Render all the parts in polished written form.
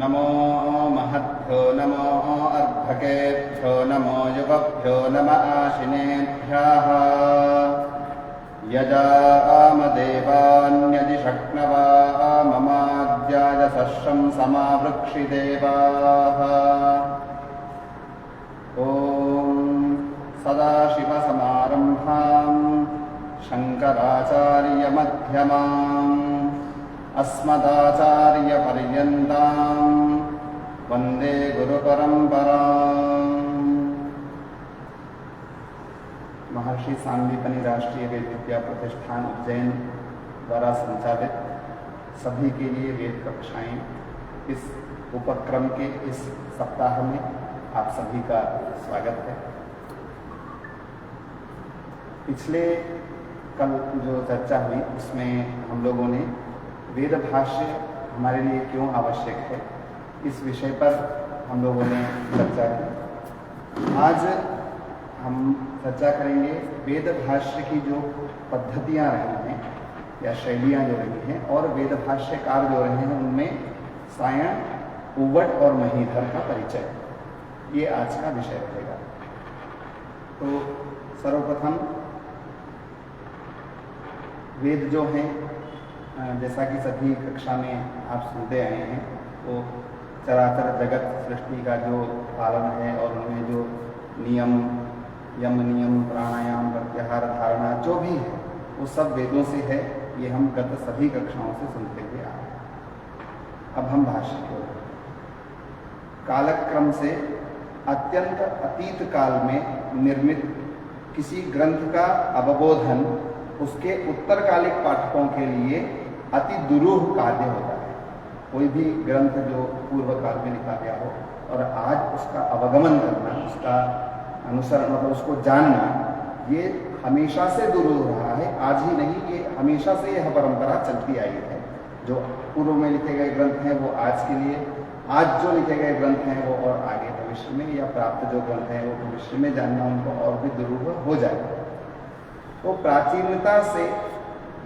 नमो महद्भ्यो नमो अर्भकेभ्यो नमो युगभ्यो नम आशिनेभ्यः यजामदेवान्यदिशक्नवा ममाद्यायसश्रं समावृक्षिदेवाः। ॐ सदाशिवसमारम्भां शङ्कराचार्यमध्यमाम् अस्मदाचार्यपर्यन्तां वन्दे गुरुपरम्पराम्। महर्षि सांदीपनि राष्ट्रीय वेद विद्या प्रतिष्ठान उज्जैन द्वारा संचालित सभी के लिए वेद कक्षाएं इस उपक्रम के इस सप्ताह में आप सभी का स्वागत है। पिछले कल जो चर्चा हुई उसमें हम लोगों ने वेद भाष्य हमारे लिए क्यों आवश्यक है इस विषय पर हम लोगों ने चर्चा की। आज हम चर्चा करेंगे वेद भाष्य की जो पद्धतियां रही हैं या शैलियां जो रही हैं और वेद भाष्यकार जो रहे हैं उनमें सायण, उव्वट और महीधर का परिचय, ये आज का विषय रहेगा। तो सर्वप्रथम वेद जो हैं, जैसा कि सभी कक्षा में आप सुनते आए हैं, वो चराचर जगत सृष्टि का जो पालन है और उनमें जो नियम, यम नियम, प्राणायाम, प्रत्याहार, धारणा जो भी है वो सब वेदों से है। ये हम गत सभी कक्षाओं से सुनते हुए आ रहे हैं। अब हम भाष्य की ओर। कालक्रम से अत्यंत अतीत काल में निर्मित किसी ग्रंथ का अवबोधन उसके उत्तरकालिक पाठकों के लिए अति दुरूह कार्य होता है। कोई भी ग्रंथ जो पूर्व काल में लिखा गया हो और आज उसका अवगमन करना, उसका अनुसरण मतलब उसको जानना, ये हमेशा से दुरूह रहा है। आज ही नहीं, ये हमेशा से यह परंपरा चलती आई है। जो पूर्व में लिखे गए ग्रंथ हैं वो आज के लिए, आज जो लिखे गए ग्रंथ हैं वो और आगे भविष्य में या प्राप्त जो ग्रंथ हैं वो भविष्य में जानना उनको और भी दुरूह हो जाएगा। तो प्राचीनता से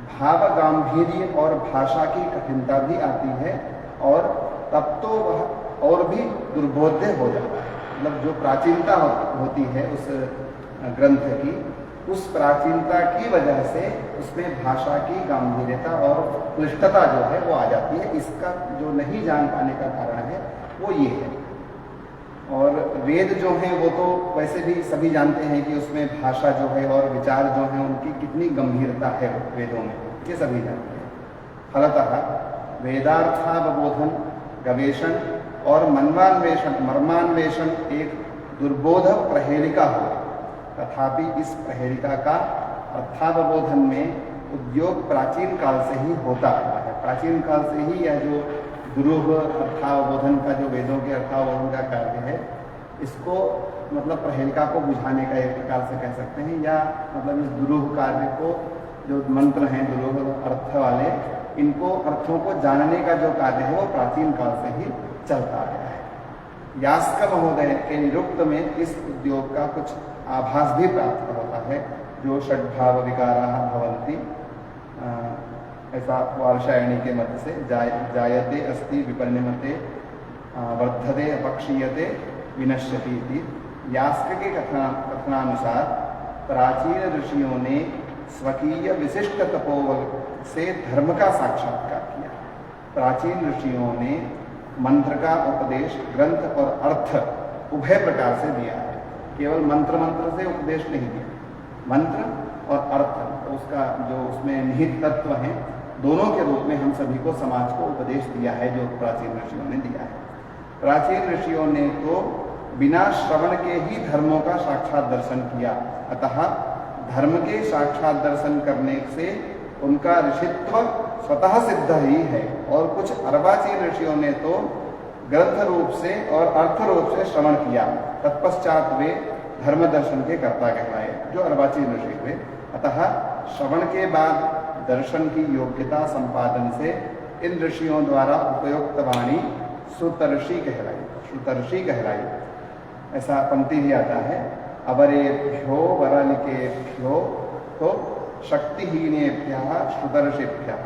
भाव गांधीर्य और भाषा की कठिनता भी आती है और तब तो वह और भी दुर्बोध्य हो जाता है। मतलब जो प्राचीनता होती है उस ग्रंथ की, उस प्राचीनता की वजह से उसमें भाषा की गांभीर्यता और क्लिष्टता जो है वो आ जाती है। इसका जो नहीं जान पाने का कारण है वो ये है। और वेद जो हैं वो तो वैसे भी सभी जानते हैं कि उसमें भाषा जो है और विचार जो है उनकी कितनी गंभीरता है वेदों में, ये सभी जानते हैं। फलतः वेदार्थावबोधन, गवेषण और मर्मान्वेषण एक दुर्बोध प्रहेलिका हो। तथापि इस प्रहेलिका का अर्थावबोधन में उद्योग प्राचीन काल से ही होता आया है। प्राचीन काल से ही यह जो दुरूह अर्थावबोधन का जो वेदों के अर्थावबोधन का कार्य है, इसको मतलब प्रहेलिका को बुझाने का एक प्रकार से कह सकते हैं, या मतलब इस दुरूह कार्य को, जो मंत्र हैं दुरूह अर्थ वाले, इनको अर्थों को जानने का जो कार्य है वो प्राचीन काल से ही चलता आया है। यास्क महोदय के निरुक्त में इस उद्योग का कुछ आभास भी प्राप्त होता है। जो षड्भाव विकाराः भवन्ति, ऐसा वार्षायणी के मत से, जायते अस्ति विपरिणमते वर्धते अपक्षीयते विनश्यति इति। यास्क के कथनानुसार प्राचीन ऋषियों ने स्वकीय विशिष्ट तपोबल से धर्म का साक्षात्कार किया। प्राचीन ऋषियों ने मंत्र का उपदेश ग्रंथ और अर्थ उभय प्रकार से दिया है। केवल मंत्र से उपदेश नहीं दिया, मंत्र और अर्थ उसका जो उसमें निहित तत्व हैं दोनों के रूप में हम सभी को समाज को उपदेश दिया है, जो प्राचीन ऋषियों ने दिया है। प्राचीन ऋषियों ने तो बिना श्रवण के ही धर्मों का साक्षात दर्शन किया। अतः धर्म के साक्षात दर्शन करने से उनका ऋषित्व स्वतः सिद्ध ही है। और कुछ अर्वाचीन ऋषियों ने तो ग्रंथ रूप से और अर्थ रूप से श्रवण किया, तत्पश्चात वे धर्म दर्शन के कर्ता कहलाए, जो अर्वाचीन ऋषि हुए। अतः श्रवण के बाद दर्शन की योग्यता संपादन से इन ऋषियों द्वारा उपयुक्त वाणी सुतर्षि कहलाई। ऐसा पंक्ति भी आता है, अवरेभ्यो वरलिकेभ्यो तो शक्तिहीनेभ्यः सुतर्षिभ्यः।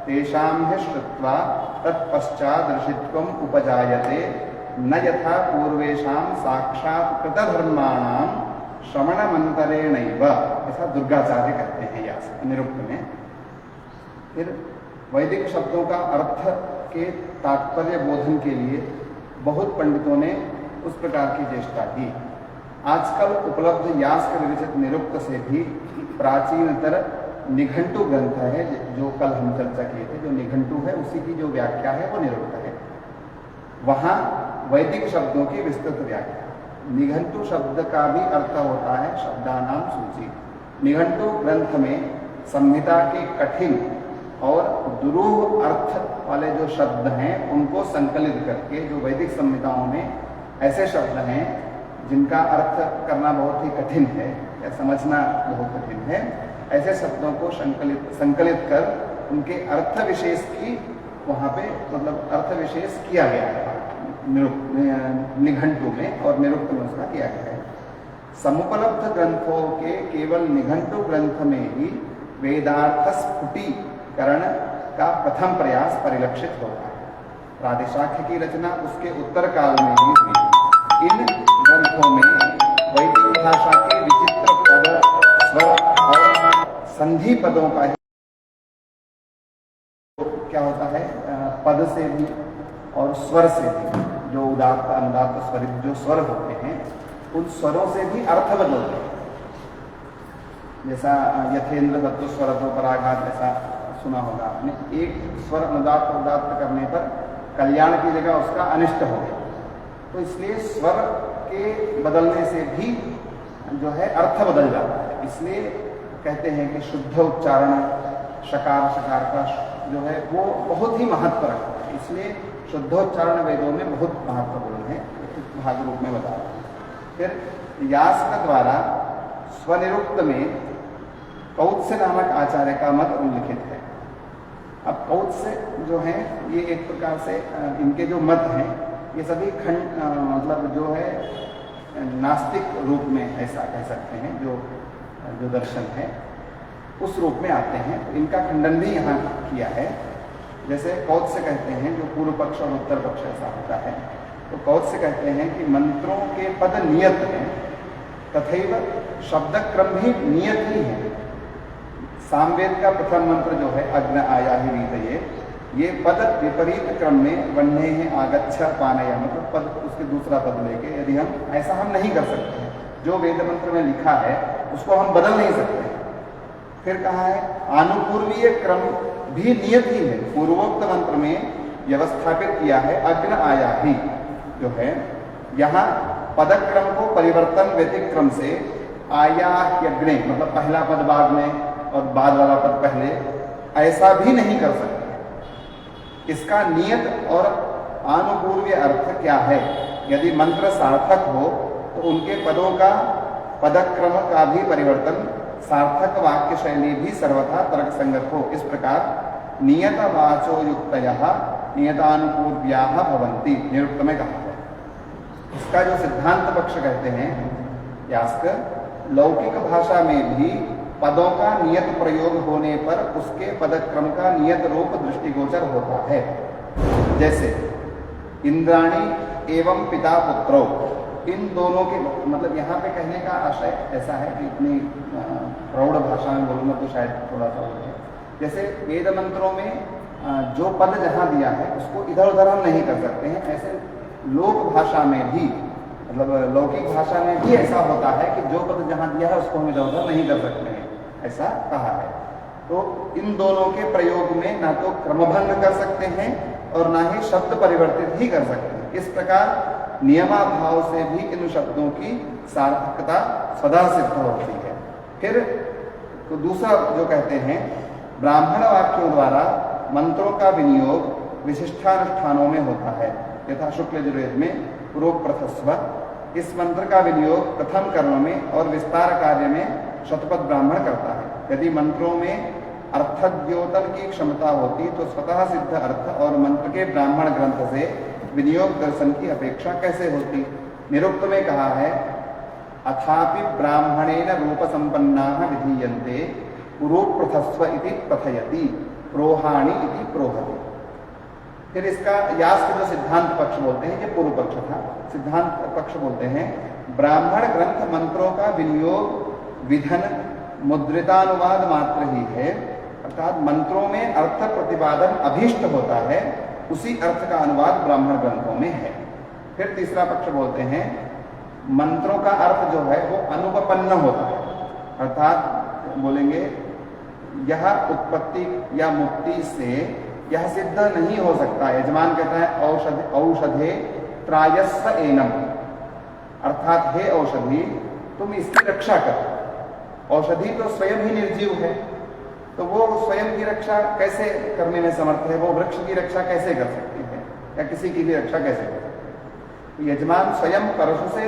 तेषां हि श्रुत्वा तत्पश्चात् ऋषित्वम् उपजायते न यथा पूर्वेषां साक्षात् कृतधर्माणां श्रवणमंतरेणैव। ऐसा दुर्गाचार्य कहते हैं यास निरुक्त में। फिर वैदिक शब्दों का अर्थ के तात्पर्य बोधन के लिए बहुत पंडितों ने उस प्रकार की चेष्टा की। आजकल उपलब्ध यास्क विरचित निरुक्त से भी प्राचीनतर निघंटु ग्रंथ है, जो कल हम चर्चा किए थे, जो निघंटु है उसी की जो व्याख्या है वो निरुक्त है। वहाँ वैदिक शब्दों की विस्तृत व्याख्या। निघंटु शब्द का भी अर्थ होता है शब्दानाम सूची। निघंटु ग्रंथ में संहिता के कठिन और दुरूह अर्थ वाले जो शब्द हैं उनको संकलित करके, जो वैदिक संहिताओं में ऐसे शब्द हैं जिनका अर्थ करना बहुत ही कठिन है या समझना बहुत कठिन है, ऐसे शब्दों को संकलित कर उनके अर्थ विशेष की वहाँ पे मतलब अर्थ विशेष किया गया है निघंटु में, और निरुक्त में उसका किया गया है। समुपलब्ध ग्रंथों के केवल निघंटु ग्रंथ में ही वेदार्थ स्फुटीकरण का प्रथम प्रयास परिलक्षित होता है। प्रादेशाख्य की रचना उसके उत्तर काल में ही हुई। इन ग्रंथों में वैदिक भाषा के विचित्र पद, स्वर और संधि पदों का क्या होता है, पद से भी और स्वर से भी, जो उदात्त अनुदात्त स्वरित जो स्वर होते हैं उन स्वरों से भी अर्थ बदलते हैं। जैसा यथेंद्र तत्व स्वर पराघात ऐसा सुना होगा आपने। एक स्वर अनुदात्त उदात्त करने पर कल्याण की जगह उसका अनिष्ट हो गया, तो इसलिए स्वर के बदलने से भी जो है अर्थ बदल जाता है। इसलिए कहते हैं कि शुद्ध उच्चारण शकार का जो है वो बहुत ही महत्व रखता है। इसलिए शुद्धोच्चारण वेदों में बहुत महत्वपूर्ण है, भाग रूप में बता रहा हूँ। फिर यास्क द्वारा स्वनिरुक्त में कौत्स्य नामक आचार्य का मत उल्लिखित है। अब कौत्स्य जो है ये एक प्रकार से इनके जो मत हैं ये सभी खंड मतलब जो है नास्तिक रूप में ऐसा कह सकते हैं, जो दर्शन है उस रूप में आते हैं। तो इनका खंडन भी यहाँ किया है। जैसे कौत्स्य कहते हैं, जो पूर्व पक्ष और उत्तर पक्ष ऐसा होता है, तो कौत्स्य कहते हैं कि मंत्रों के पद नियत हैं तथैव शब्द क्रम भी नियत ही है। सामवेद का प्रथम मंत्र जो है अग्न आया ही रीतये, ये पद विपरीत क्रम में वन्हे हैं आगच्छ पानय, मतलब पद उसके दूसरा पद लेके, यदि हम ऐसा हम नहीं कर सकते हैं, जो वेद मंत्र में लिखा है उसको हम बदल नहीं सकते हैं। फिर कहा है आनुपूर्वीय क्रम भी नियत ही है। पूर्वोक्त मंत्र में व्यवस्थापित किया है अग्न आया ही जो है, यहाँ पदक्रम को परिवर्तन व्यतिक्रम से आया यज्ञ मतलब पहला पद बाद में और बाद वाला पद पहले, ऐसा भी नहीं कर सकते। इसका नियत और आनुपूर्वीय अर्थ क्या है? यदि मंत्र सार्थक हो तो उनके पदों का पदक्रम का भी परिवर्तन, सार्थक वाक्य शैली भी सर्वथा तर्क संगत हो। इस प्रकार नियत वाचो युक्तयः नियतानुपूर्व्याः भवन्ति, निरुक्त में कहा है। इसका जो सिद्धांत पक्ष कहते हैं यास्क, लौकिक भाषा में भी पदों का नियत प्रयोग होने पर उसके पदक्रम का नियत रूप दृष्टिगोचर होता है। जैसे इंद्राणी एवं पिता पुत्रो, इन दोनों के मतलब यहाँ पे कहने का आशय ऐसा है कि इतनी प्रौढ़ भाषा में बोलूँगा तो शायद थोड़ा सा हो। जैसे वेद मंत्रों में जो पद जहाँ दिया है उसको इधर उधर हम नहीं कर सकते हैं, ऐसे लोक भाषा में भी मतलब लौकिक भाषा में भी ऐसा होता है कि जो पद जहाँ दिया है उसको हम इधर उधर नहीं कर सकते हैं, ऐसा कहा है। तो इन दोनों के प्रयोग में ना तो क्रमभंग कर सकते हैं और ना ही शब्द परिवर्तित ही कर सकते हैं। इस प्रकार नियमाभाव से भी इन शब्दों की सार्थकता सदा सिद्ध होती है। फिर तो दूसरा जो कहते हैं, ब्राह्मण वाक्यों द्वारा मंत्रों का विनियोग विशिष्टानुष्ठानों में होता है। यथा शुक्ल यजुर्वेद में पुरोप्रथस्व, इस मंत्र का विनियोग प्रथम कर्म में और विस्तार कार्य में शतपथ ब्राह्मण करता है। यदि मंत्रों में अर्थद्योतन की क्षमता होती तो स्वतः सिद्ध अर्थ और मंत्र के ब्राह्मण ग्रंथ से विनियोग दर्शन की अपेक्षा कैसे होती? निरुक्त में कहा है अथापि ब्राह्मणेन रूप संपन्नाः विधीयन्ते पुरोप्रथस्व इति प्रथयति। प्रोहाणी इति प्रोहते। फिर इसका यास के जो सिद्धांत पक्ष बोलते हैं, ये पूर्व पक्ष था, सिद्धांत पक्ष बोलते हैं ब्राह्मण ग्रंथ मंत्रों का विनियोग विधन मुद्रितानुवाद मात्र ही है, अर्थात मंत्रों में अर्थ प्रतिपादन अभीष्ट होता है, उसी अर्थ का अनुवाद ब्राह्मण ग्रंथों में है। फिर तीसरा पक्ष बोलते हैं मंत्रों का अर्थ जो है वो अनुपपन्न होता है, अर्थात बोलेंगे यह उत्पत्ति या मुक्ति से यह सिद्ध नहीं हो सकता। यजमान कहता है औषधे त्रायस्व एनम, अर्थात हे औषधि तुम इसकी रक्षा कर। औषधि तो स्वयं ही निर्जीव है, तो वो स्वयं की रक्षा कैसे करने में समर्थ है, वो वृक्ष की रक्षा कैसे कर सकती है या किसी की भी रक्षा कैसे कर सकती है। यजमान स्वयं परशु से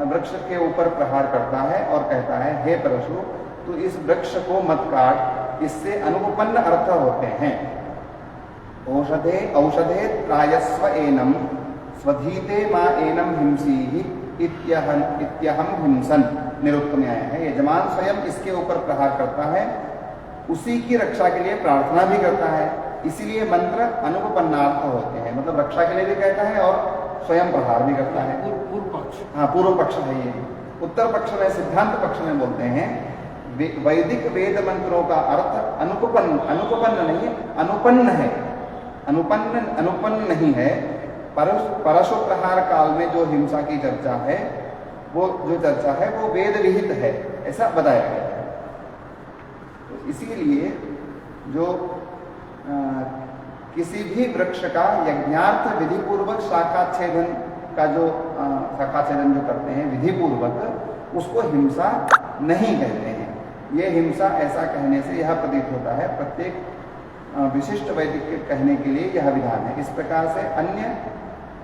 वृक्ष के ऊपर प्रहार करता है और कहता है हे परशु तू इस वृक्ष को मत काट, इससे अनुपन्न अर्थ होते हैं। औषधे त्रायस्व एनम स्वधीते मा एनम हिंसी इत्यहम हिंसन निरुक्त न्याय है। यजमान स्वयं इसके ऊपर प्रहार करता है, उसी की रक्षा के लिए प्रार्थना भी करता है, इसीलिए मंत्र अनुपन्नार्थ होते हैं, मतलब रक्षा के लिए भी कहता है और स्वयं प्रहार भी करता है। पूर्व पक्ष, हाँ पूर्व पक्ष है ये। उत्तर पक्ष में सिद्धांत पक्ष में बोलते हैं वैदिक वेद मंत्रों का अर्थ अनुपन्न नहीं है, अनुपन्न है, अनुपन्न नहीं है। परशु प्रहार काल में जो हिंसा की चर्चा है वो जो चर्चा है वो वेद विहित है, ऐसा बताया गया है। तो इसीलिए जो किसी भी वृक्ष का यज्ञार्थ विधि पूर्वक शाखाच्छेदन का जो शाखाच्छेदन जो करते हैं विधि पूर्वक, उसको हिंसा नहीं कहते हैं। ये हिंसा ऐसा कहने से यह प्रतीत होता है प्रत्येक विशिष्ट वैदिक के कहने के लिए यह विधान है। इस प्रकार से अन्य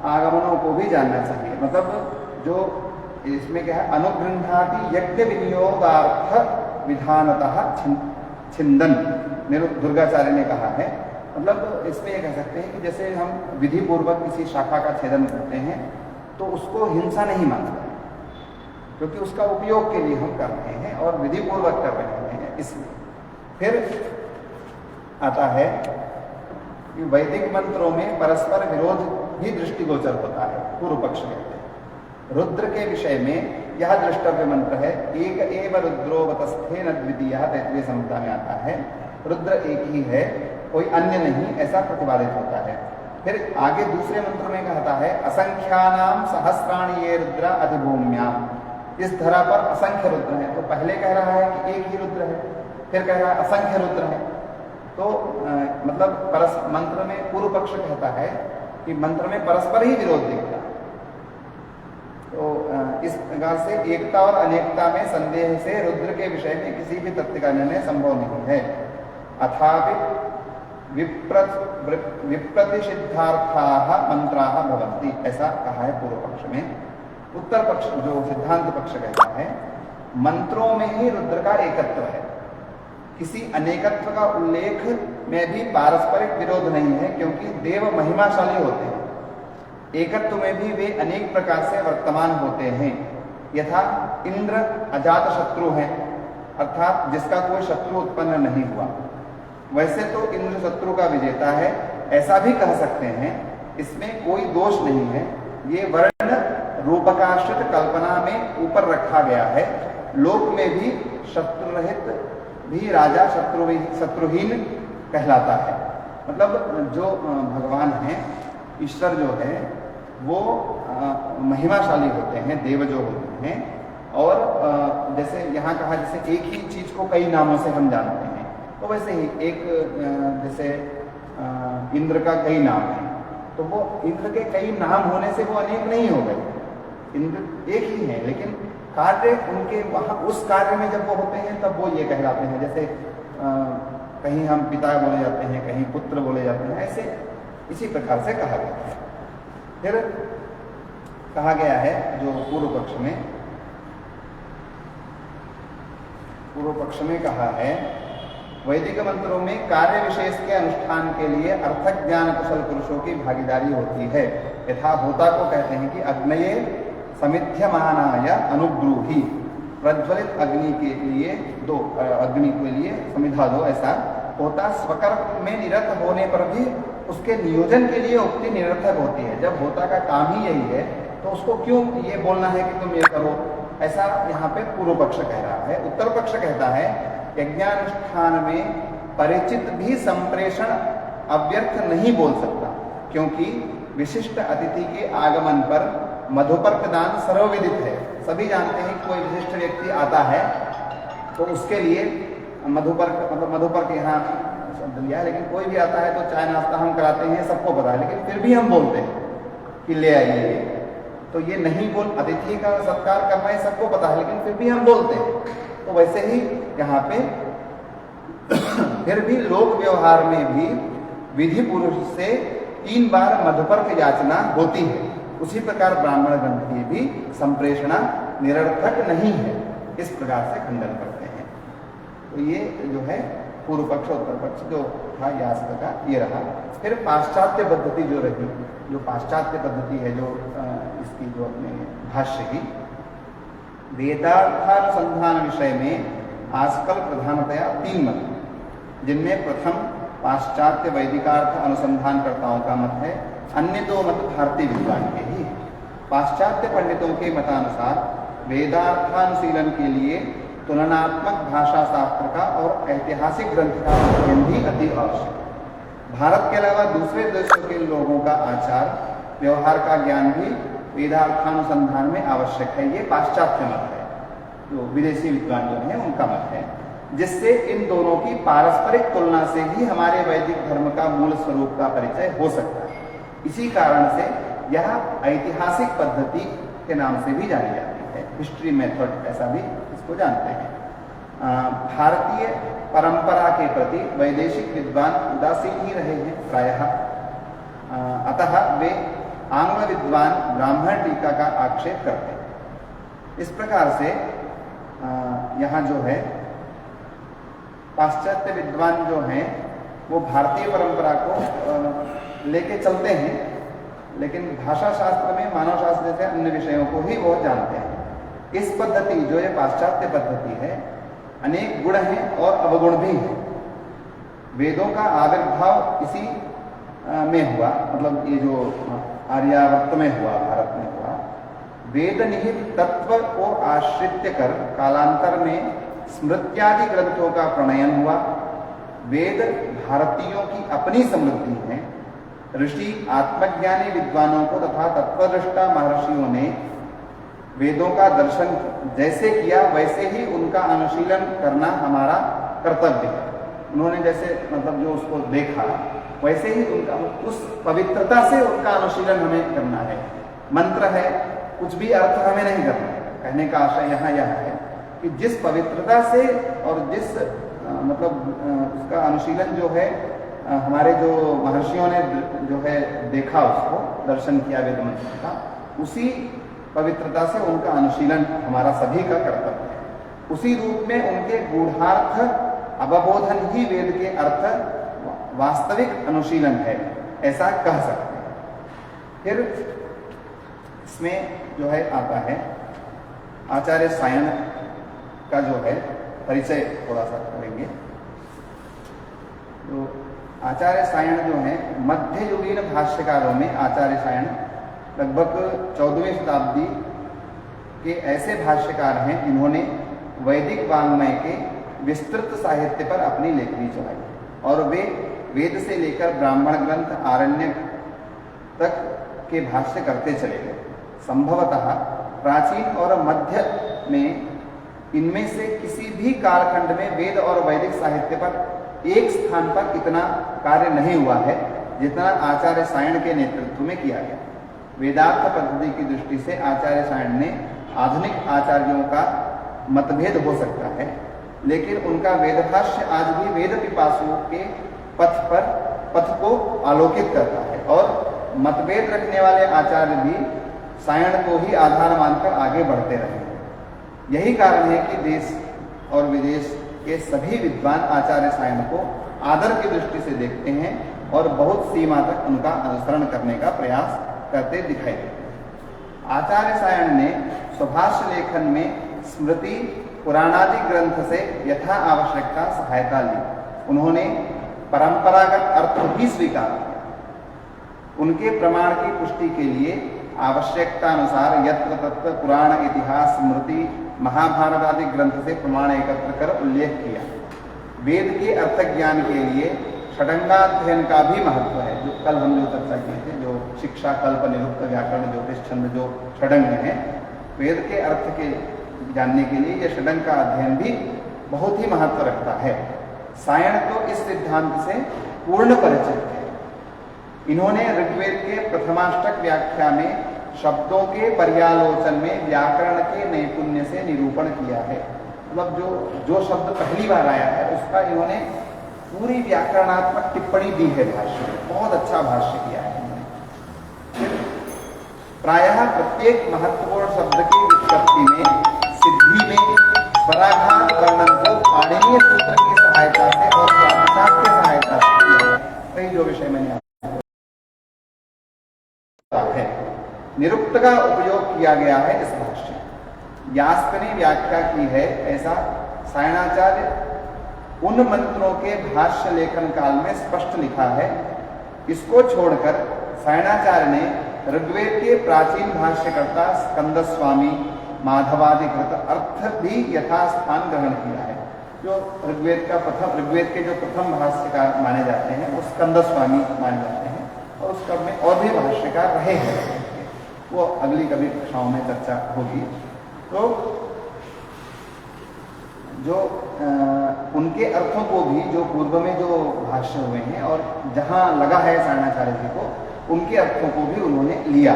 आगमनों को भी जानना चाहिए, मतलब जो इसमें क्या है अनुगृह्णाति यज्ञ विनियोगार्थ विधानतः छिंदन दुर्गाचार्य ने कहा है। मतलब इसमें यह कह सकते हैं कि जैसे हम विधि पूर्वक किसी शाखा का छेदन करते हैं तो उसको हिंसा नहीं मानते, क्योंकि उसका उपयोग के लिए हम कर रहे हैं और विधि पूर्वक कर रहे हैं। इसलिए फिर आता है कि वैदिक मंत्रों में परस्पर विरोध भी दृष्टिगोचर होता है। पूर्व पक्ष कहते हैं रुद्र के विषय में यह द्रष्टव्य मंत्र है एक एव रुद्रो वतस्थे न द्वितीयः, तैत्तिरीय संहिता में आता है रुद्र एक ही है, कोई अन्य नहीं, ऐसा प्रतिपादित होता है। फिर आगे दूसरे मंत्र में कहता है असंख्यानाम सहस्राणि ये रुद्र अधिभूम्याम, इस धरा पर असंख्य रुद्र हैं। तो पहले कह रहा है कि एक ही रुद्र है, फिर कह रहा है असंख्य रुद्र है। तो मतलब मंत्र में पूर्व पक्ष कहता है कि मंत्र में परस्पर ही विरोध दिखता है। तो इस प्रकार से एकता और अनेकता में संदेह से रुद्र के विषय में किसी भी तथ्य का निर्णय संभव नहीं है। अथापि विप्रतिषिद्धार्थाः मंत्राः भवन्ति, ऐसा कहा है पूर्व पक्ष में। उत्तर पक्ष जो सिद्धांत पक्ष कहता है मंत्रों में ही रुद्र का एकत्व है, किसी अनेकत्व का उल्लेख में भी पारस्परिक विरोध नहीं है, क्योंकि देव महिमाशाली होते हैं, एकत्व में भी वे अनेक प्रकार से वर्तमान होते हैं। यथा इंद्र अजात शत्रु हैं, अर्थात जिसका कोई शत्रु उत्पन्न नहीं हुआ, वैसे तो इंद्र शत्रु का विजेता है, ऐसा भी कह सकते हैं। इसमें कोई दोष नहीं है, ये वर्ण रूपकाश्रित कल्पना में ऊपर रखा गया है। लोक में भी शत्रु रहित भी राजा शत्रुहीन कहलाता है। मतलब जो भगवान हैं, ईश्वर जो है वो महिमाशाली होते हैं, देव जो होते हैं। और जैसे यहाँ कहा जैसे एक ही चीज को कई नामों से हम जानते हैं, तो वैसे ही एक जैसे इंद्र का कई नाम है, तो वो इंद्र के कई नाम होने से वो अनेक नहीं हो गए, इंद्र एक ही है, लेकिन कार्य उनके वहाँ उस कार्य में जब वो होते हैं तब वो ये कहलाते हैं। जैसे कहीं हम पिता बोले जाते हैं, कहीं पुत्र बोले जाते हैं, ऐसे इसी प्रकार से कहा गया है। फिर कहा गया है जो पूर्व पक्ष में कहा है वैदिक मंत्रों में कार्य विशेष के अनुष्ठान के लिए अर्थक ज्ञान कुशल पुरुषों की भागीदारी होती है। यथा होता को कहते हैं कि अग्नये समिध्यमानाय अनुब्रूहि, प्रज्वलित अग्नि के लिए दो, अग्नि के लिए समिधा दो, ऐसा होता स्वकर्म में निरत होने पर भी उसके नियोजन के लिए उक्ति निरर्थक होती है। जब होता का काम ही यही है तो उसको क्यों ये बोलना है कि तुम ये करो, ऐसा यहाँ पे पूर्व पक्ष कह रहा है। उत्तर पक्ष कहता है यज्ञानुष्ठान में परिचित भी संप्रेषण अव्यर्थ नहीं बोल सकता, क्योंकि विशिष्ट अतिथि के आगमन पर मधुपर्क दान सर्वविदित है। सभी जानते हैं कि कोई विशिष्ट व्यक्ति आता है तो उसके लिए मधुपर्क, मतलब मधुपर्क यहाँ शब्द लिया है, लेकिन कोई भी आता है तो चाय नाश्ता हम कराते हैं, सबको पता है, लेकिन फिर भी हम बोलते हैं कि ले आइए। तो ये नहीं बोल, अतिथि का सत्कार करना है सबको पता है, लेकिन फिर भी हम बोलते हैं। तो वैसे ही यहाँ पे फिर भी लोक व्यवहार में भी विधि पुरुष से 3 बार मधुपर्क याचना होती है। उसी प्रकार ब्राह्मण ग्रंथ की भी संप्रेषणा निरर्थक नहीं है, इस प्रकार से खंडन करते हैं। तो ये जो है पूर्व पक्ष उत्तर पक्ष जो था यास्क का ये रहा। फिर पाश्चात्य पद्धति जो रही, जो पाश्चात्य पद्धति है जो इसकी जो अपने भाष्य की वेदार्थानुसंधान विषय में आजकल प्रधानतया 3 मत, जिनमें प्रथम पाश्चात्य वैदिकार्थ अनुसंधानकर्ताओं का मत है, अन्य 2 मत भारतीय विद्वान के ही। पाश्चात्य पंडितों के मतानुसार वेदार्थानुशीलन के लिए तुलनात्मक भाषा शास्त्र का और ऐतिहासिक ग्रंथ का अध्ययन भी अति आवश्यक है। भारत के अलावा दूसरे देशों के लोगों का आचार व्यवहार का ज्ञान भी वेदार्थानुसंधान में आवश्यक है। ये पाश्चात्य मत है, जो विदेशी विद्वान जो है उनका मत है, जिससे इन दोनों की पारस्परिक तुलना से ही हमारे वैदिक धर्म का मूल स्वरूप का परिचय हो सकता है। इसी कारण से यह ऐतिहासिक पद्धति के नाम से भी जानी जाती है, हिस्ट्री मेथड ऐसा भी इसको जानते हैं। भारतीय परंपरा के प्रति वैदेशिक विद्वान उदासीन ही रहे हैं प्रायः, अतः वे आंग्ल विद्वान ब्राह्मण टीका का आक्षेप करते हैं। इस प्रकार से यहाँ जो है पाश्चात्य विद्वान जो हैं वो भारतीय परंपरा को लेके चलते हैं, लेकिन भाषा शास्त्र में मानव शास्त्र जैसे अन्य विषयों को ही वो जानते हैं। इस पद्धति जो ये पाश्चात्य पद्धति है, अनेक गुण हैं और अवगुण भी हैं। वेदों का आविर्भाव इसी में हुआ, मतलब ये जो आर्यावर्त में हुआ, भारत में हुआ। वेद निहित तत्व को आश्रित कर कालांतर में स्मृत्यादि ग्रंथों का प्रणयन हुआ। वेद भारतीयों की अपनी समृद्धि है। ऋषि आत्मज्ञानी विद्वानों को तथा तत्वदृष्टा महर्षियों ने वेदों का दर्शन जैसे किया वैसे ही उनका अनुशीलन करना हमारा कर्तव्य है। उन्होंने जैसे मतलब जो उसको देखा वैसे ही उनका उस पवित्रता से उनका अनुशीलन हमें करना है। मंत्र है, कुछ भी अर्थ हमें नहीं करना है। कहने का आशय यहाँ यह है कि जिस पवित्रता से और जिस मतलब उसका अनुशीलन जो है हमारे जो महर्षियों ने जो है देखा, उसको दर्शन किया वेद मंत्र का, उसी पवित्रता से उनका अनुशीलन हमारा सभी का कर्तव्य है। उसी रूप में उनके गूढ़ार्थ अवबोधन ही वेद के अर्थ वास्तविक अनुशीलन है, ऐसा कह सकते हैं। फिर इसमें जो है आता है आचार्य सायण का जो है परिचय थोड़ा सा करेंगे। तो आचार्य सायण जो है मध्ययुगीन भाष्यकारों में आचार्य सायण लगभग 14वीं शताब्दी के ऐसे भाष्यकार हैं जिन्होंने वैदिक वाङ्मय के विस्तृत साहित्य पर अपनी लेखनी चलाई और वे वेद से लेकर ब्राह्मण ग्रंथ आरण्यक तक के भाष्य करते चले गए। संभवतः प्राचीन और मध्य में इनमें से किसी भी कालखंड में वेद और वैदिक साहित्य पर एक स्थान पर इतना कार्य नहीं हुआ है जितना आचार्य सायण के नेतृत्व में किया गया। वेदार्थ पद्धति की दृष्टि से आचार्य सायण ने आधुनिक आचार्यों का मतभेद हो सकता है, लेकिन उनका वेदभाष्य आज भी वेद पिपासुओं के पथ को आलोकित करता है और मतभेद रखने वाले आचार्य भी सायण को ही आधार मानकर आगे बढ़ते रहे। यही कारण है कि देश और विदेश के सभी विद्वान आचार्य सायण को आदर की दृष्टि से देखते हैं और बहुत सीमा तक उनका अनुसरण करने का प्रयास करते दिखाई देते हैं। आचार्य सायण ने स्वभाष्य लेखन में स्मृति पुराणादि ग्रंथ से यथा आवश्यकता सहायता ली। उन्होंने परंपरागत अर्थ भी स्वीकार किया। उनके प्रमाण की पुष्टि के लिए आवश्यकता अनुसार यत्र तत्र पुराण, इतिहास, स्मृति, महाभारत आदि ग्रंथ से प्रमाण एकत्र कर उल्लेख किया। वेद के अर्थ ज्ञान के लिए षडंगाध्ययन का भी महत्व है। जो कल हम जो चर्चा किए थे, जो शिक्षा, कल्प, निरुक्त, व्याकरण, ज्योतिष, छंद, जो षडंग हैं, वेद के अर्थ के जानने के लिए यह षडंग का अध्ययन भी बहुत ही महत्व रखता है। सायण तो इस सिद्धांत से पूर्ण परिचित है। इन्होंने ऋग्वेद के प्रथमाष्टक व्याख्या में शब्दों के पर्यालोचन में व्याकरण के नैपुण्य से निरूपण किया है। मतलब जो शब्द पहली बार आया है उसका इन्होंने पूरी व्याकरणात्मक टिप्पणी दी है भाष्य में। बहुत अच्छा भाष्य किया है इन्होंने। प्रायः प्रत्येक महत्वपूर्ण शब्द की उत्पत्ति में, सिद्धि में स्वराघात वर्णन को पाणिनीय सूत्र की सहायता से और प्रातिशाख्य की सहायता से किया है। वही जो विषय मैंने है। निरुक्त का उपयोग किया गया है इस भाष्य में। यास्क ने व्याख्या की है, ऐसा सायणाचार्य उन मंत्रों के भाष्य लेखन काल में स्पष्ट लिखा है। इसको छोड़कर सायणाचार्य ने ऋग्वेद के प्राचीन भाष्यकर्ता स्कंदस्वामी, माधवादिकृत अर्थ भी यथास्थान ग्रहण किया है। जो ऋग्वेद के जो प्रथम भाष्यकार माने जाते हैं वो स्कंदस्वामी माने जाते हैं, और उस क्रम में और भी भाष्यकार रहे हैं। वो अगली कभी कक्षाओं में चर्चा होगी। तो जो उनके अर्थों को भी, जो पूर्व में जो भाष्य हुए हैं और जहां लगा है सायणाचार्य जी को, उनके अर्थों को भी उन्होंने लिया।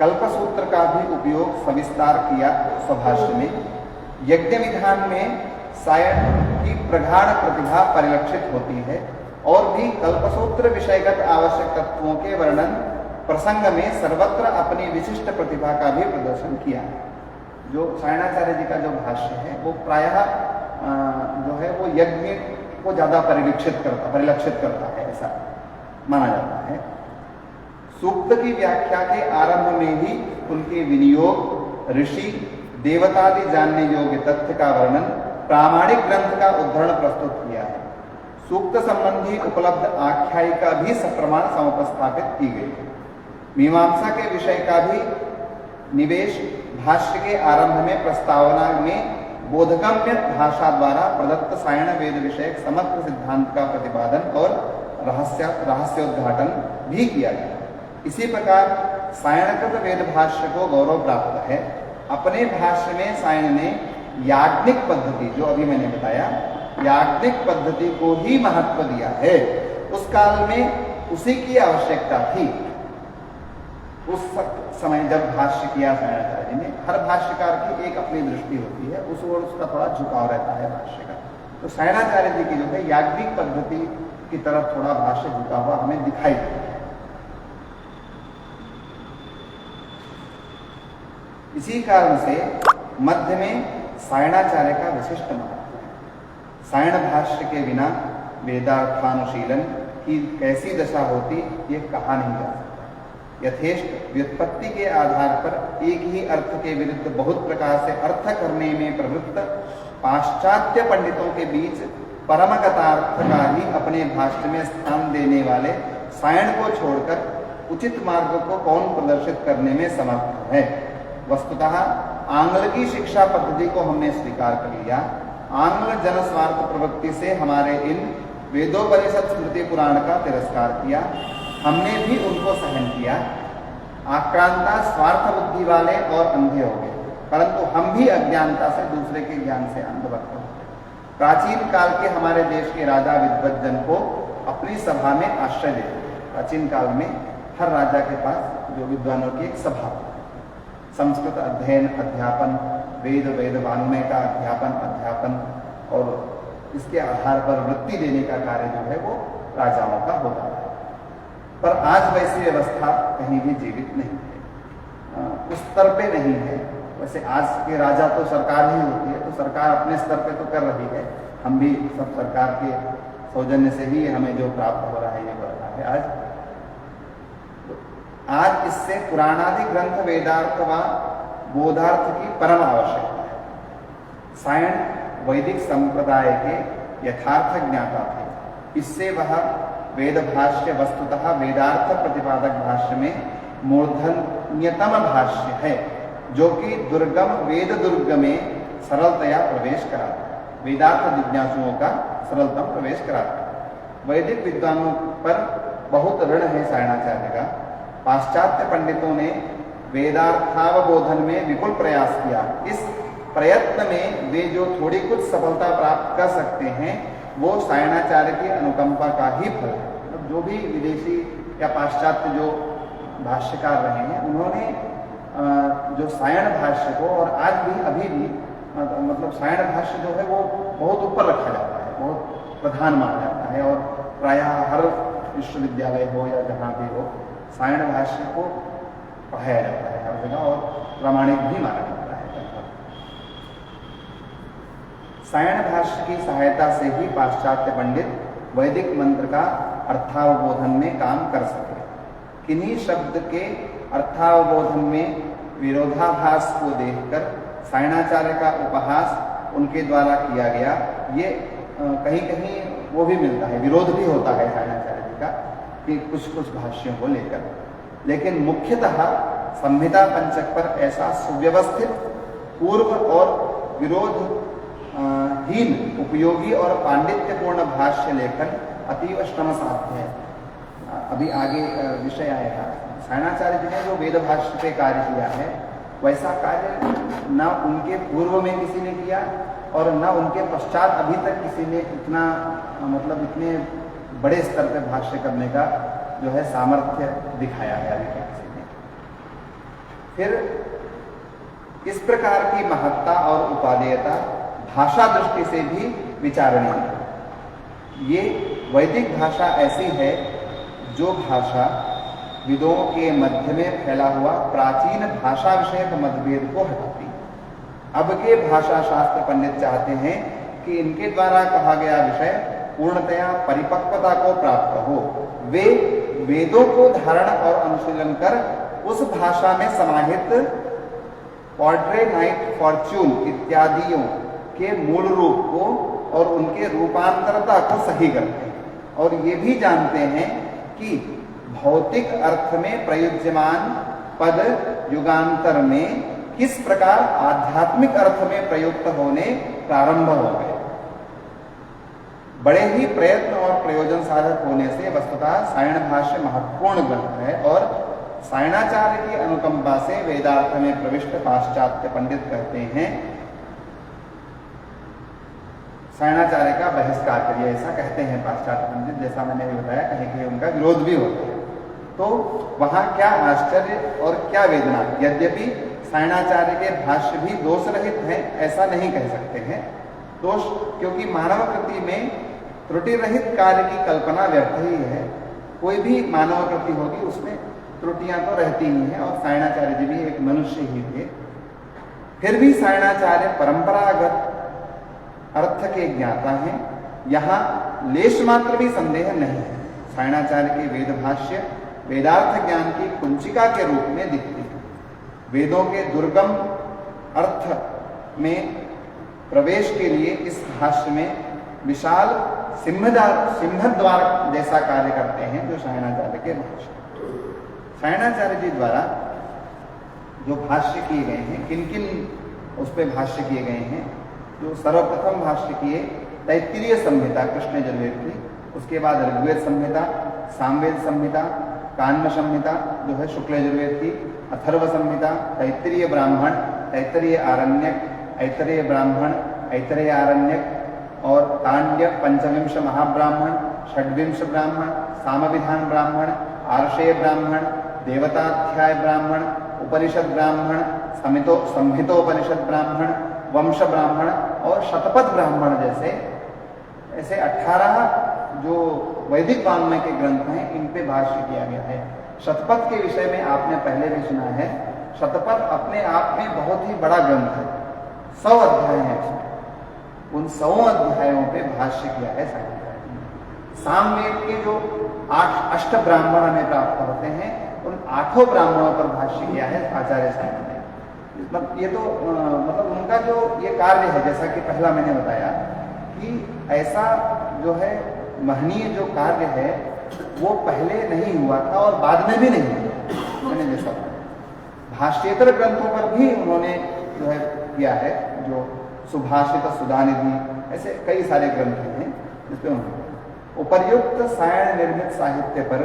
कल्पसूत्र का भी उपयोग सविस्तार किया स्वभाष्य में। यज्ञ विधान में सायण की प्रगाढ़ प्रतिभा परिलक्षित होती है और भी कल्पसूत्र विषयगत आवश्यक तत्वों के वर्णन प्रसंग में सर्वत्र अपनी विशिष्ट प्रतिभा का भी प्रदर्शन किया है। जो सायणाचार्य जी का जो भाष्य है वो प्रायः जो है वो यज्ञ को ज्यादा परिलक्षित करता है, ऐसा माना जाता है। सूक्त की व्याख्या के आरंभ में ही उनके विनियोग, ऋषि, देवतादि जानने योग्य तथ्य का वर्णन, प्रामाणिक ग्रंथ का उद्धरण प्रस्तुत किया है। सूक्त संबंधी उपलब्ध आख्यायिका भी सप्रमाण समुपस्थापित की गई है। मीमांसा के विषय का भी निवेश भाष्य के आरंभ में प्रस्तावना में बोधगम्य भाषा द्वारा प्रदत्त सायण वेद विषयक समग्र सिद्धांत का प्रतिपादन और रहस्योद्घाटन भी किया गया। इसी प्रकार सायणकृत वेद भाष्य को गौरव प्राप्त है। अपने भाष्य में सायण ने याज्ञिक पद्धति, जो अभी मैंने बताया, याज्ञिक पद्धति को ही महत्व दिया है। उस काल में उसी की आवश्यकता थी। उस समय जब भाष्य किया सायणाचार्य जी ने, हर भाष्यकार की एक अपनी दृष्टि होती है, उस ओर उसका थोड़ा झुकाव रहता है भाष्य का। तो सायणाचार्य जी की जो है याज्ञिक पद्धति की तरफ थोड़ा भाष्य झुका हुआ हमें दिखाई देता है। इसी कारण से मध्य में सायणाचार्य का विशिष्ट महत्व है। सायण भाष्य के बिना वेदार्थानुशीलन की कैसी दशा होती ये कहा नहीं जा सकता। यथेष्ट व्युत्पत्ति के आधार पर एक ही अर्थ के विरुद्ध बहुत प्रकार से अर्थ करने में प्रवृत्त पाश्चात्य पंडितों के बीच परमगतार्थ का ही अपने भाष्य में स्थान देने वाले सायण को छोड़कर उचित मार्ग को कौन प्रदर्शित करने में समर्थ है। वस्तुतः आंग्ल की शिक्षा पद्धति को हमने स्वीकार कर लिया। आंग्ल जनस्वार्थ प्रवृत्ति से हमारे इन वेदोपनिषद स्मृति पुराण का तिरस्कार किया। हमने भी उनको सहन किया। आक्रांता स्वार्थ बुद्धि वाले और अंधे हो गए, परंतु हम भी अज्ञानता से, दूसरे के ज्ञान से अंधभक्त हो गए। प्राचीन काल के हमारे देश के राजा विद्वज्जन को अपनी सभा में आश्रय देते। प्राचीन काल में हर राजा के पास जो विद्वानों की एक सभा, संस्कृत अध्ययन अध्यापन, वेद वाङ्मय का अध्यापन और इसके आधार पर वृत्ति देने का कार्य जो है वो राजाओं का होता है। पर आज वैसी व्यवस्था कहीं भी जीवित नहीं है, उस स्तर पे नहीं है। वैसे आज के राजा तो सरकार ही होती है, तो सरकार अपने स्तर पे तो कर रही है। हम भी सब सरकार के सौजन्य से ही हमें जो प्राप्त हो रहा है ये हो रहा है। आज इससे पुराणादि ग्रंथ वेदार्थ व बोधार्थ की परम आवश्यकता है। सायण वैदिक संप्रदाय के यथार्थ ज्ञाता थे। इससे वह वेद भाष्य वस्तुतः वेदार्थ प्रतिपादक भाष्य में मूर्धन्यतम भाष्य है, जो कि दुर्गम वेद दुर्ग में सरलतया प्रवेश कराता है, वेदार्थ जिज्ञासुओं का सरलतम प्रवेश कराता है। वैदिक विद्वानों पर बहुत ऋण है सायणाचार्य का। पाश्चात्य पंडितों ने वेदार्थावबोधन में विपुल प्रयास किया। इस प्रयत्न में वे जो थोड़ी कुछ सफलता प्राप्त कर सकते हैं वो सायणाचार्य की अनुकंपा का ही फल है। मतलब जो भी विदेशी या पाश्चात्य जो भाष्यकार रहे हैं उन्होंने जो सायण भाष्य को, और आज भी अभी भी मतलब सायण भाष्य जो है वो बहुत ऊपर रखा जाता है, बहुत प्रधान माना जाता है, और प्रायः हर विश्वविद्यालय हो या जहाँ भी हो सायण भाष्य को पढ़ाया जाता है हर जगह, और प्रामाणिक भी माना जाता है। सायण भाष्य की सहायता से ही पाश्चात्य पंडित वैदिक मंत्र का अर्थावबोधन में काम कर सके। किन्हीं शब्द के अर्थावबोधन में विरोधाभास को देखकर सायणाचार्य का उपहास उनके द्वारा किया गया। ये कहीं कहीं वो भी मिलता है, विरोध भी होता है सायणाचार्य जी का कि कुछ कुछ भाष्यों को लेकर, लेकिन मुख्यतः संहिता पंचक पर ऐसा सुव्यवस्थित, पूर्व और विरोध हीन, उपयोगी और पांडित्यपूर्ण भाष्य लेखन अतीव श्रम साध्य है। अभी आगे विषय आएगा। सायणाचार्य जी ने जो वेद भाष्य पे कार्य किया है वैसा कार्य न उनके पूर्व में किसी ने किया और न उनके पश्चात अभी तक किसी ने इतना मतलब इतने बड़े स्तर पे भाष्य करने का जो है सामर्थ्य दिखाया है अभी तक किसी ने। फिर इस प्रकार की महत्ता और उपादेयता भाषा दृष्टि से भी विचारणीय है। ये वैदिक भाषा ऐसी है जो भाषा विदों के मध्य में फैला हुआ प्राचीन भाषा विषयक मतभेद को हटाती है। अब के भाषा शास्त्र पंडित चाहते हैं कि इनके द्वारा कहा गया विषय पूर्णतया परिपक्वता को प्राप्त हो। वे वेदों को धारण और अनुशीलन कर उस भाषा में समाहित पोर्ट्रे नाइट फॉर्च्यून इत्यादियों के मूल रूप को और उनके रूपांतरता को सही करते हैं, और ये भी जानते हैं कि भौतिक अर्थ में प्रयुज्यमान पद युगांतर में किस प्रकार आध्यात्मिक अर्थ में प्रयुक्त होने प्रारंभ हो गए। बड़े ही प्रयत्न और प्रयोजन साधक होने से वस्तुतः सायण भाष्य महत्वपूर्ण ग्रंथ है, और सायणाचार्य की अनुकंपा से वेदार्थ में प्रविष्ट पाश्चात्य पंडित कहते हैं सायणाचार्य का बहिष्कार करिए, ऐसा कहते हैं पाश्चात्य पंडित। जैसा मैंने भी बताया कहीं कहीं उनका विरोध भी होता है। तो वहां क्या आश्चर्य और क्या वेदना। यद्यपि सायणाचार्य के भाष्य भी दोष रहित हैं, ऐसा नहीं कह सकते हैं। दोष क्योंकि मानव कृति में त्रुटि रहित कार्य की कल्पना व्यर्थ ही है। कोई भी मानव कृति होगी उसमें त्रुटियां तो रहती ही हैं, और सायणाचार्य जी भी एक मनुष्य ही थे। फिर भी सायणाचार्य परंपरागत अर्थ के ज्ञाता हैं, यहाँ लेश मात्र भी संदेह नहीं है। सायणाचार्य के वेद भाष्य वेदार्थ ज्ञान की कुंचिका के रूप में दिखती है। वेदों के दुर्गम अर्थ में प्रवेश के लिए इस भाष्य में विशाल सिंहद्वार जैसा कार्य करते हैं जो सायणाचार्य के भाष्य। सायणाचार्य जी द्वारा जो भाष्य किए गए हैं, किन किन उस पर भाष्य किए गए हैं। जो सर्वप्रथम भाष्य किए तैत्तिरीय संहिता कृष्ण यजुर्वेद की, उसके बाद ऋग्वेद संहिता, सामवेद संहिता, कान्व संहिता जो है शुक्ल यजुर्वेद की, अथर्व संहिता, तैत्तिरीय ब्राह्मण, तैत्तिरीय आरण्यक, ऐतरेय ब्राह्मण, ऐतरेय आरण्यक और तांड्य पंचविंश महाब्राह्मण, षड्विंश ब्राह्मण, सामविधान ब्राह्मण, आर्षेय ब्राह्मण, देवताध्याय ब्राह्मण, उपनिषद ब्राह्मण, संहितोपनिषद ब्राह्मण, वंश ब्राह्मण और शतपथ ब्राह्मण जैसे ऐसे 18 जो वैदिक वाङ्मय के ग्रंथ हैं, इन पे भाष्य किया गया है। शतपथ के विषय में आपने पहले भी सुना है। शतपथ अपने आप में बहुत ही बड़ा ग्रंथ है, 100 अध्याय हैं। उन 100 अध्यायों पे भाष्य किया है सायणाचार्य ने। सामवेद के जो 8 अष्ट ब्राह्मण हमें प्राप्त होते हैं, उन 8 ब्राह्मणों पर भाष्य किया है आचार्य सायण ने। ये तो मतलब उनका जो ये कार्य है, जैसा कि पहला मैंने बताया कि ऐसा जो है महनीय जो कार्य है वो पहले नहीं हुआ था और बाद में भी नहीं हुआ। मैंने जैसा भाष्येतर ग्रंथों पर भी उन्होंने जो है किया है, जो सुभाषित सुधानिधि, ऐसे कई सारे ग्रंथ हैं जिसपे उन्होंने उपर्युक्त सायण निर्मित साहित्य पर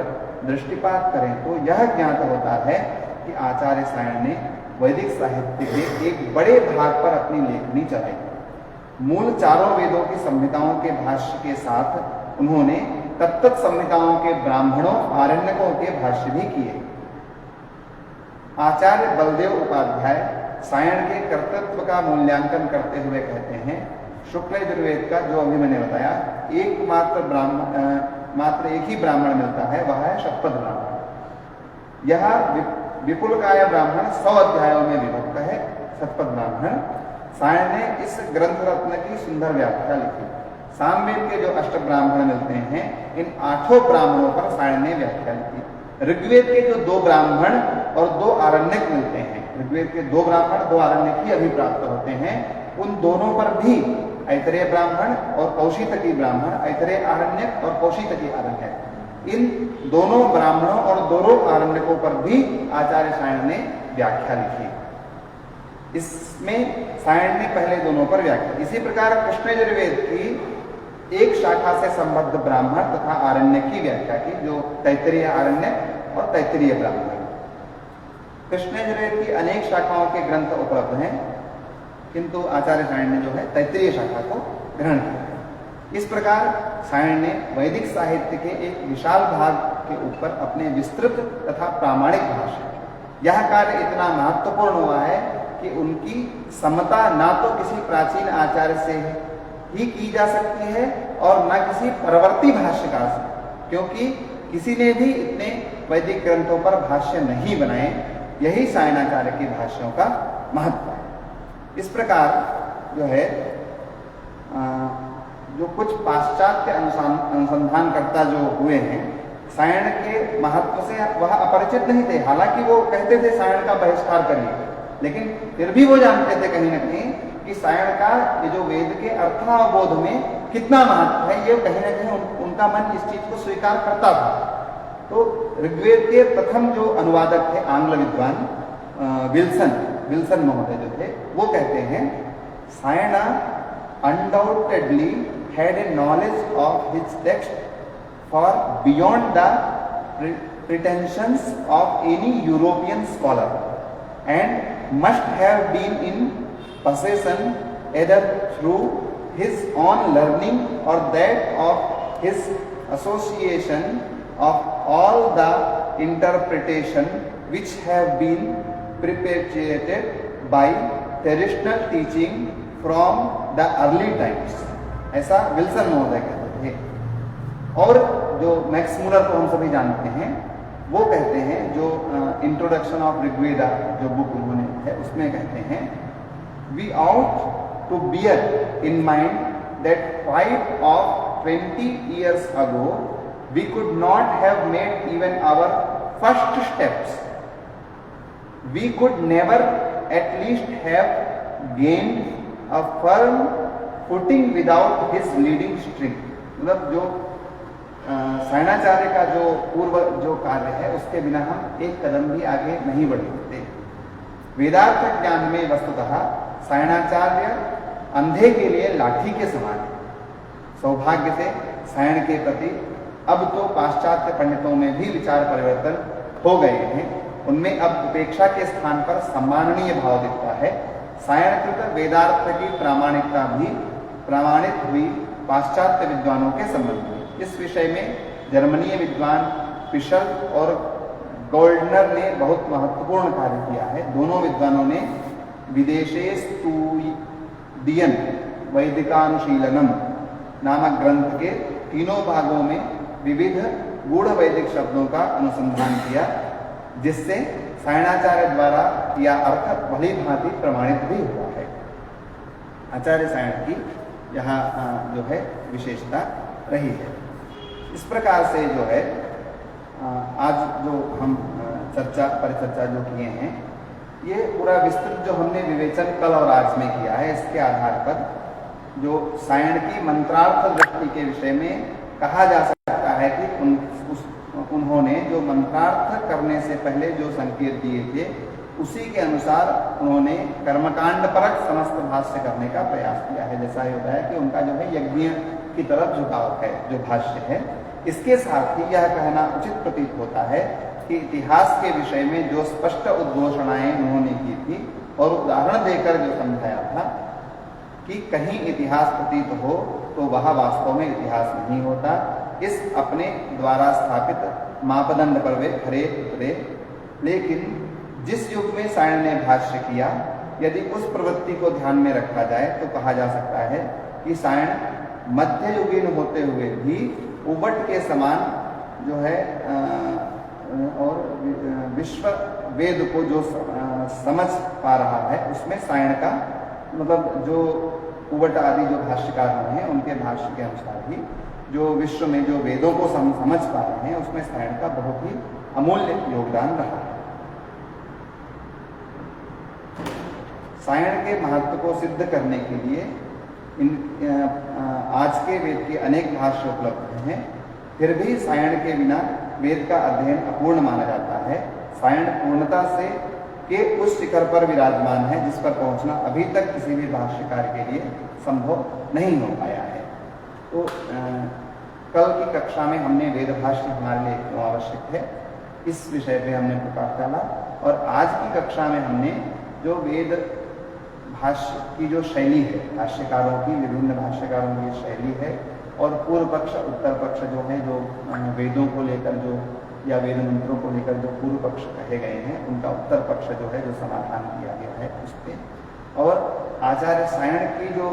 दृष्टिपात करें तो यह ज्ञात होता है कि आचार्य सायण ने वैदिक साहित्य के एक बड़े भाग पर अपनी लेखनी चलाई। मूल चारों वेदों की संहिताओं के भाष्य के साथ उन्होंने तत्त संहिताओं के ब्राह्मणों आरण्यकों के भाष्य भी किए। आचार्य बलदेव उपाध्याय सायण के कर्तृत्व का मूल्यांकन करते हुए कहते हैं, शुक्ल यजुर्वेद का जो अभी मैंने बताया मात्र एक ही ब्राह्मण मिलता है, वह है शतपथ ब्राह्मण। यह विपुलकाय ब्राह्मण 100 अध्यायों में विभक्त है। शतपथ ब्राह्मण सायण ने इस ग्रंथ रत्न की सुंदर व्याख्या लिखी। सामवेद के जो अष्ट ब्राह्मण मिलते हैं, इन 8 ब्राह्मणों पर सायण ने व्याख्या लिखी। ऋग्वेद के जो 2 ब्राह्मण और 2 आरण्यक मिलते हैं, ऋग्वेद के 2 ब्राह्मण 2 आरण्यक ही अभी प्राप्त होते हैं, उन दोनों पर भी ऐतरेय ब्राह्मण और कौशितकी ब्राह्मण, ऐतरेय आरण्यक और कौशितकी आरण्यक, इन दोनों ब्राह्मणों और दोनों आरण्यकों पर भी आचार्य सायण ने व्याख्या लिखी। इसमें सायण ने पहले दोनों पर व्याख्या। इसी प्रकार कृष्ण यजुर्वेद की एक शाखा से संबद्ध ब्राह्मण तथा आरण्यक की व्याख्या की, जो तैत्तिरीय आरण्यक और तैत्तिरीय ब्राह्मण। कृष्ण यजुर्वेद की अनेक शाखाओं के ग्रंथ उपलब्ध हैं, किंतु आचार्य सायण ने जो है तैत्तिरीय शाखा को ग्रहण किया। इस प्रकार सायण ने वैदिक साहित्य के एक विशाल भाग के ऊपर अपने विस्तृत तथा प्रामाणिक भाष्य। यह कार्य इतना महत्वपूर्ण हुआ है कि उनकी समता ना तो किसी प्राचीन आचार्य से ही की जा सकती है और न किसी परवर्ती भाष्यकार से, क्योंकि किसी ने भी इतने वैदिक ग्रंथों पर भाष्य नहीं बनाए। यही सायणाचार्य के भाष्यों का महत्व है। इस प्रकार जो है जो कुछ पाश्चात्य अनुसंधानकर्ता जो हुए हैं, सायण के महत्व से वह अपरिचित नहीं थे। हालांकि वो कहते थे सायण का बहिष्कार करिए, लेकिन फिर भी वो जानते थे कहीं न कहीं कि सायण का ये जो वेद के अर्थावबोध में कितना महत्व है, ये कहीं न कहीं उनका मन इस चीज को स्वीकार करता था। तो ऋग्वेद के प्रथम जो अनुवादक थे आंग्ल विद्वान विल्सन महोदय जो थे, वो कहते हैं Sion undoubtedly had a knowledge of his text far beyond the pretensions of any European scholar, and must have been in possession either through his own learning or that of his association of all the interpretation which have been perpetuated by traditional teaching from the early times. ऐसा Wilson महोदय कहते थे। और जो Max Muller को हम सभी जानते हैं, वो कहते हैं, जो इंट्रोडक्शन ऑफ ऋग्वेदा जो बुक उन्होंने है, उसमें कहते हैं, we ought to bear in mind that 5 of 20 years ago we could not have made even our first steps. We could never at least have gained a firm footing without his leading string। मतलब जो सायणाचार्य का जो पूर्व जो कार्य है, उसके बिना हम एक कदम भी आगे नहीं बढ़ सकते। वेदार्थ ज्ञान में वस्तुतः सायणाचार्य अंधे के लिए लाठी के समान है। सौभाग्य से सायण के प्रति अब तो पाश्चात्य पंडितों में भी विचार परिवर्तन हो गए हैं। उनमें अब उपेक्षा के स्थान पर सम्माननीय भाव दिखता है। सायणकृत वेदार्थ की प्रामाणिकता भी प्रमाणित हुई पाश्चात्य विद्वानों के संबंध में। इस विषय में जर्मनीय विद्वान पिशल और गोल्डनर ने बहुत महत्वपूर्ण कार्य किया है। दोनों विद्वानों ने विदेशेस्तुदियन वैदिकानुशीलनम नामक ग्रंथ के 3 भागों में विविध गूढ़ वैदिक शब्दों का अनुसंधान किया, जिससे सायणाचार्य द्वारा यह अर्थ भली भांति प्रमाणित भी हुआ है। आचार्य सायण की यहाँ जो है विशेषता रही है। इस प्रकार से जो है आज जो हम परिचर्चा जो किए हैं, ये पूरा विस्तृत जो हमने विवेचन कल और आज में किया है, इसके आधार पर जो सायण की मंत्रार्थ दृष्टि के विषय में कहा जा सकता है कि उन्होंने जो मंत्रार्थ करने से पहले जो संकेत दिए थे उसी के अनुसार उन्होंने कर्मकांड परक समस्त भाष्य करने का प्रयास किया है। जैसा ये होता है कि उनका जो है यज्ञ की तरफ झुकाव है जो भाष्य है। इसके साथ ही यह कहना उचित प्रतीत होता है कि इतिहास के विषय में जो स्पष्ट उद्घोषणाएं उन्होंने की थी और उदाहरण देकर जो समझाया था कि कहीं इतिहास प्रतीत हो तो वह वास्तव में इतिहास नहीं होता, इस अपने द्वारा स्थापित मापदंड पर वे खरे उतरे। लेकिन जिस युग में सायण ने भाष्य किया, यदि उस प्रवृत्ति को ध्यान में रखा जाए तो कहा जा सकता है कि सायण मध्ययुगीन होते हुए भी उबट के समान जो है और विश्व वेद को जो समझ पा रहा है उसमें सायण का मतलब जो उबट आदि जो भाष्यकार हैं उनके भाष्य के अनुसार ही जो विश्व में जो वेदों को समझ पा रहे हैं उसमें सायण का बहुत ही अमूल्य योगदान रहा है। सायण के महत्व को सिद्ध करने के लिए आज के वेद के अनेक भाष्य उपलब्ध हैं, फिर भी सायण के बिना वेद का अध्ययन अपूर्ण माना जाता है। सायण पूर्णता से के उस शिखर पर विराजमान है जिस पर पहुंचना अभी तक किसी भी भाष्यकार के लिए संभव नहीं हो पाया है। तो कल की कक्षा में हमने वेद भाष्य हमारे लिए क्यों आवश्यक है इस विषय पे हमने प्रकाश डाला, और आज की कक्षा में हमने जो वेद भाष्य की जो शैली है, भाष्यकारों की विभिन्न भाष्यकारों की शैली है और पूर्व पक्ष उत्तर पक्ष जो है, जो वेदों को लेकर जो या वेद मंत्रों को लेकर जो पूर्व पक्ष कहे गए हैं उनका उत्तर पक्ष जो है जो समाधान किया गया है उस पे, और आचार्य सायण की जो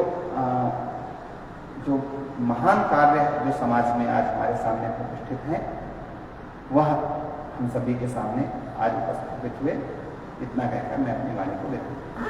महान कार्य जो समाज में आज हमारे सामने प्रतिष्ठित हैं वह हम सभी के सामने आज उपस्थित हुए। इतना कहकर मैं अपनी वाणी को विराम देता हूं।